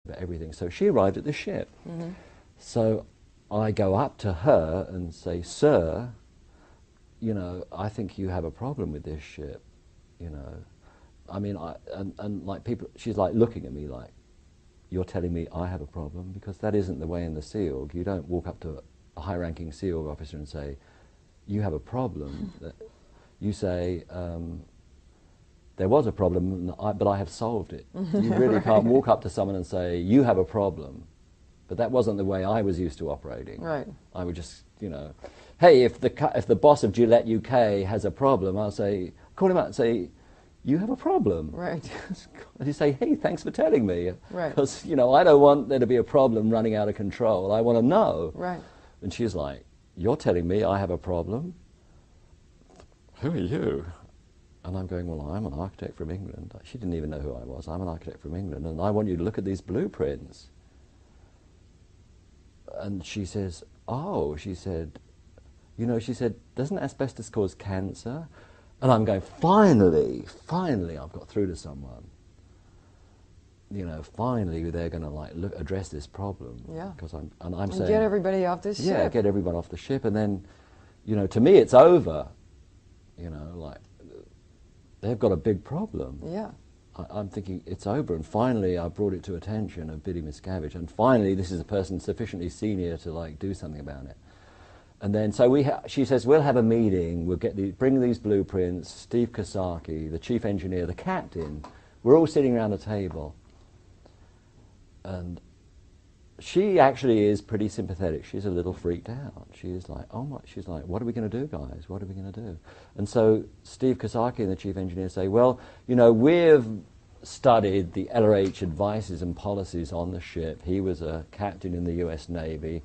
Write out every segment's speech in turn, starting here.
about everything. So she arrived at the ship. Mm-hmm. So I go up to her and say, "Sir, you know, I think you have a problem with this ship, you know." I mean, and like people, she's like looking at me like, "You're telling me I have a problem?" Because that isn't the way in the SEALG. You don't walk up to a high-ranking SEALG officer and say, "You have a problem." You say, "There was a problem, but I have solved it." You really can't walk up to someone and say, "You have a problem." But that wasn't the way I was used to operating. Right. I would just, you know, "Hey, if the boss of Gillette UK has a problem," I'll say, call him up and say, "You have a problem." Right. And you say, "Hey, thanks for telling me." Right. Because, you know, I don't want there to be a problem running out of control. I want to know. Right. And she's like, "You're telling me I have a problem? Who are you?" And I'm going, "Well, I'm an architect from England." She didn't even know who I was. "I'm an architect from England, and I want you to look at these blueprints." And she says, "Oh," she said, "you know," she said, "doesn't asbestos cause cancer?" And I'm going, finally I've got through to someone. You know, finally they're going to like address this problem. Yeah. Because I'm And saying, get everybody off this ship. yeah, get everyone off the ship, and then, you know, to me it's over. You know, like they've got a big problem. Yeah. I'm thinking it's over, and finally I brought it to attention of Biddy Miscavige, and finally this is a person sufficiently senior to like do something about it. And then so she says, "We'll have a meeting. We'll bring these blueprints. Steve Kosaki, the chief engineer, the captain. We're all sitting around a table." And she actually is pretty sympathetic. She's a little freaked out. She's like, "Oh my!" She's like, "What are we going to do, guys? What are we going to do?" And so Steve Kosaki and the chief engineer say, "Well, you know, we've studied the LRH advices and policies on the ship. He was a captain in the U.S. Navy.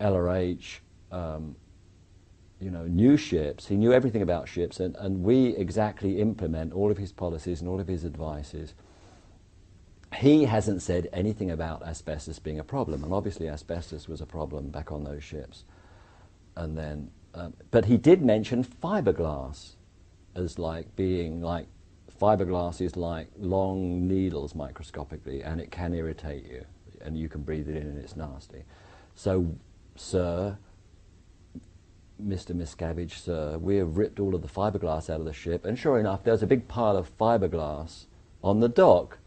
LRH, you know, knew ships. He knew everything about ships, and we exactly implement all of his policies and all of his advices. He hasn't said anything about asbestos being a problem, and obviously asbestos was a problem back on those ships. And then, but he did mention fiberglass as like being like, fiberglass is like long needles microscopically, and it can irritate you, and you can breathe it in, and it's nasty. So, sir, Mr. Miscavige, sir, we have ripped all of the fiberglass out of the ship, and sure enough, there's a big pile of fiberglass on the dock."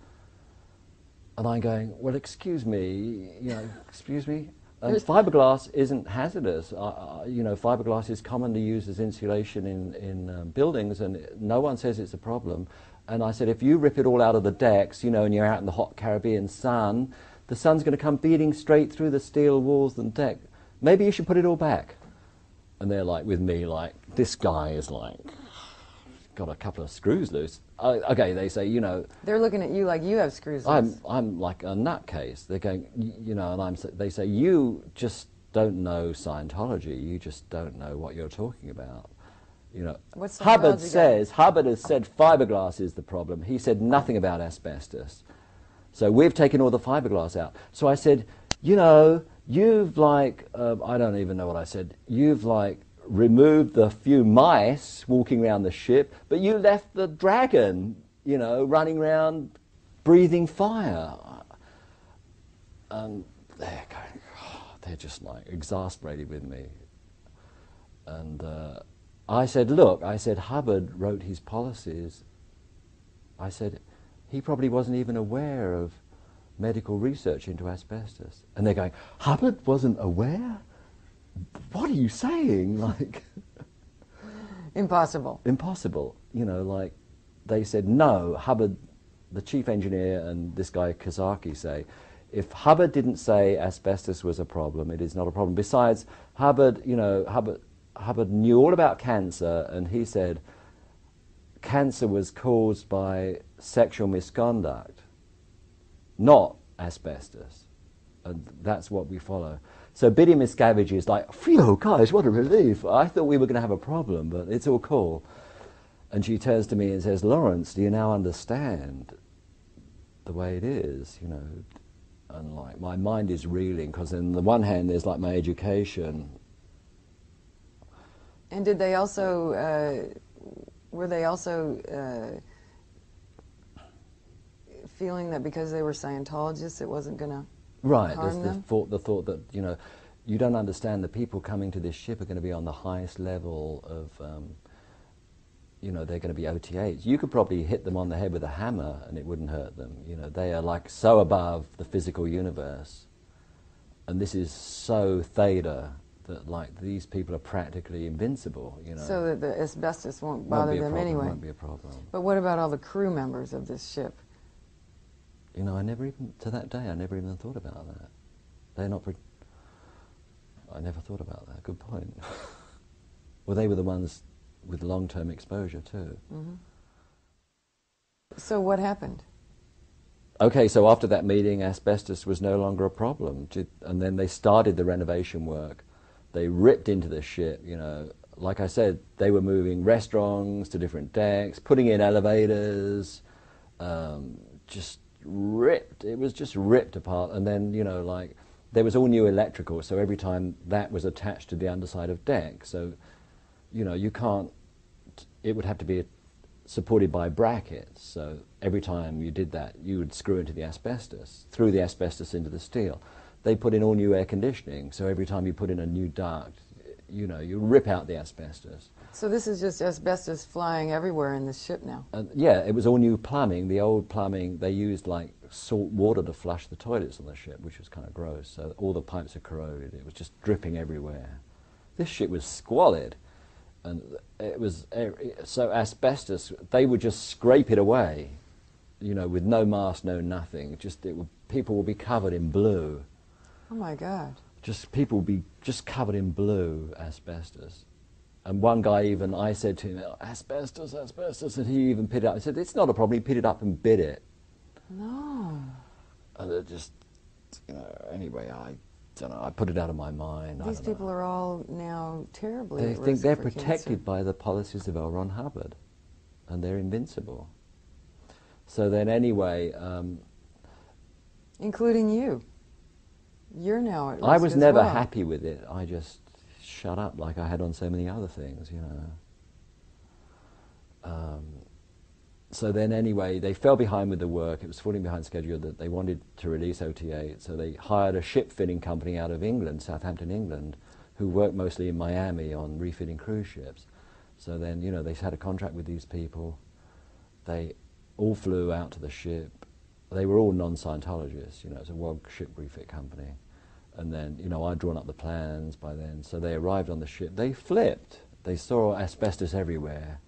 And I'm going, "Well, excuse me, you know, excuse me, fiberglass isn't hazardous. You know, fiberglass is commonly used as insulation in buildings, and no one says it's a problem." And I said, "If you rip it all out of the decks, you know, and you're out in the hot Caribbean sun, the sun's going to come beating straight through the steel walls and deck. Maybe you should put it all back." And they're like, with me, like, this guy is like, got a couple of screws loose. Okay, they say, you know. They're looking at you like you have screws loose. I'm like a nutcase. They're going, you know, and they say, "You just don't know Scientology. You just don't know what you're talking about." You know, What's Hubbard Scientology Hubbard has said fiberglass is the problem. He said nothing about asbestos. So we've taken all the fiberglass out. So I said, "You know, you've like, I don't even know what I said. You've like removed the few mice walking around the ship, but you left the dragon, you know, running around breathing fire." And they're going, they're just like exasperated with me. And I said, "Look," I said, "Hubbard wrote his policies." I said, "He probably wasn't even aware of medical research into asbestos." And they're going, "Hubbard wasn't aware? What are you saying?" Like, Impossible. impossible. You know, like, they said, "No, Hubbard," the chief engineer and this guy Kazaki say, "If Hubbard didn't say asbestos was a problem, it is not a problem." Besides, Hubbard, you know, Hubbard knew all about cancer, and he said cancer was caused by sexual misconduct, not asbestos. And that's what we follow. So Biddy Miscavige is like, "Phew, guys, what a relief. I thought we were going to have a problem, but it's all cool." And she turns to me and says, "Lawrence, do you now understand the way it is?" You know, and like my mind is reeling, because on the one hand there's like my education. And did they also, were they also feeling that because they were Scientologists, it wasn't going to right. harm them? The thought that, you know, you don't understand the people coming to this ship are going to be on the highest level of, you know, they're going to be OTAs. You could probably hit them on the head with a hammer and it wouldn't hurt them. You know, they are like so above the physical universe. And this is so theta that, like, these people are practically invincible, you know. So that the asbestos won't bother them anyway. Won't be a problem. But what about all the crew members of this ship? You know, I never even, to that day, I never even thought about that. They're not... I never thought about that. Good point. Well, they were the ones with long-term exposure too. Mm-hmm. So what happened? Okay, so after that meeting, asbestos was no longer a problem. And then they started the renovation work. They ripped into the ship, you know. Like I said, they were moving restaurants to different decks, putting in elevators, just ripped. It was just ripped apart. And then, you know, like, there was all new electrical, so every time that was attached to the underside of deck. So, you know, you can't, it would have to be supported by brackets. So every time you did that, you would screw into the asbestos, through the asbestos into the steel. They put in all new air conditioning, so every time you put in a new duct, you know, you rip out the asbestos. So this is just asbestos flying everywhere in this ship now? Yeah, it was all new plumbing. The old plumbing, they used like salt water to flush the toilets on the ship, which was kind of gross. So all the pipes are corroded. It was just dripping everywhere. This ship was squalid. And it was, so asbestos, they would just scrape it away, you know, with no mask, no nothing. Just, people would be covered in blue. Oh my God. People would be just covered in blue asbestos. And one guy even, I said to him, asbestos, asbestos, and he even picked it up. I said, it's not a problem. He picked it up and bit it. No. And it just, you know, anyway, I don't know, I put it out of my mind. These people are all now terribly They at think risk they're for protected cancer. by the policies of L. Ron Hubbard, and they're invincible. So then anyway... including you. You're now at risk I was as never well. happy with it. I just shut up like I had on so many other things, you know. So then anyway, they fell behind with the work. It was falling behind schedule that they wanted to release OTA. So they hired a ship fitting company out of England, Southampton, England, who worked mostly in Miami on refitting cruise ships. So then, you know, they had a contract with these people. They all flew out to the ship. They were all non-Scientologists, you know, it's a world ship refit company. And then, you know, I'd drawn up the plans by then. So they arrived on the ship. They flipped. They saw asbestos everywhere.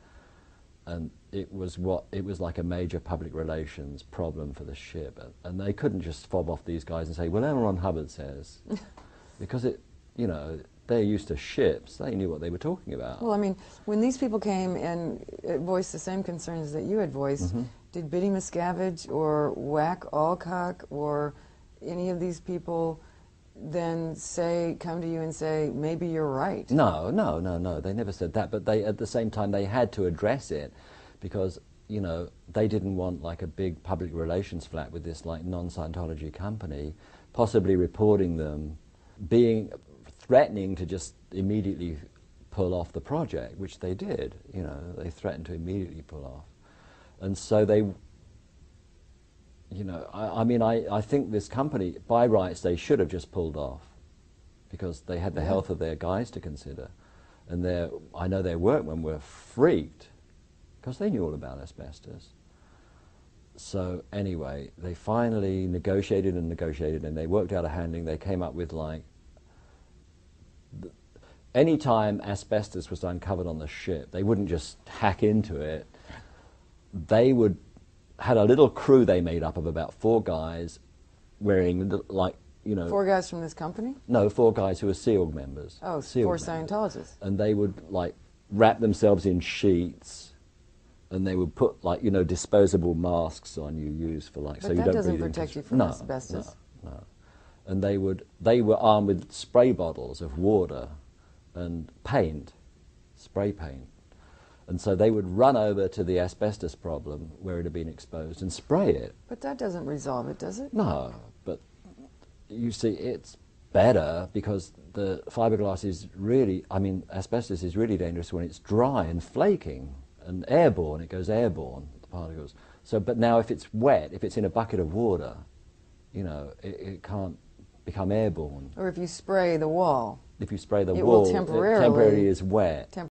And it was like a major public relations problem for the ship. And they couldn't just fob off these guys and say, well, L. Ron Hubbard says. Because it, you know, they're used to ships. They knew what they were talking about. Well, I mean, when these people came and voiced the same concerns that you had voiced, did Biddy Miscavige or Whack Alcock or any of these people then come to you and say, maybe you're right? No, they never said that, but they, at the same time, they had to address it because, you know, they didn't want like a big public relations flat with this like non-Scientology company, possibly reporting them, threatening to just immediately pull off the project, which they did, you know, they threatened to immediately pull off. And so they, you know, I think this company, by rights, they should have just pulled off because they had the health of their guys to consider. And I know their workmen were freaked because they knew all about asbestos. So anyway, they finally negotiated and they worked out a handling. They came up with like, any time asbestos was uncovered on the ship, they wouldn't just hack into it. They had a little crew they made up of about 4 guys wearing, like, you know... 4 guys from this company? No, 4 guys who were SEAL members. Oh, SEAL 4 members. Scientologists. And they would, like, wrap themselves in sheets, and they would put, like, you know, disposable masks on you, used for, like, but so you don't breathe that doesn't protect you from asbestos. No. And they were armed with spray bottles of water and paint, spray paint. And so they would run over to the asbestos problem where it had been exposed and spray it. But that doesn't resolve it, does it? No, but you see, it's better because the fiberglass is really, asbestos is really dangerous when it's dry and flaking and airborne. It goes airborne, the particles. So, but now if it's wet, if it's in a bucket of water, you know, it can't become airborne. Or if you spray the wall. If you spray the it wall, will temporarily it temporarily is wet.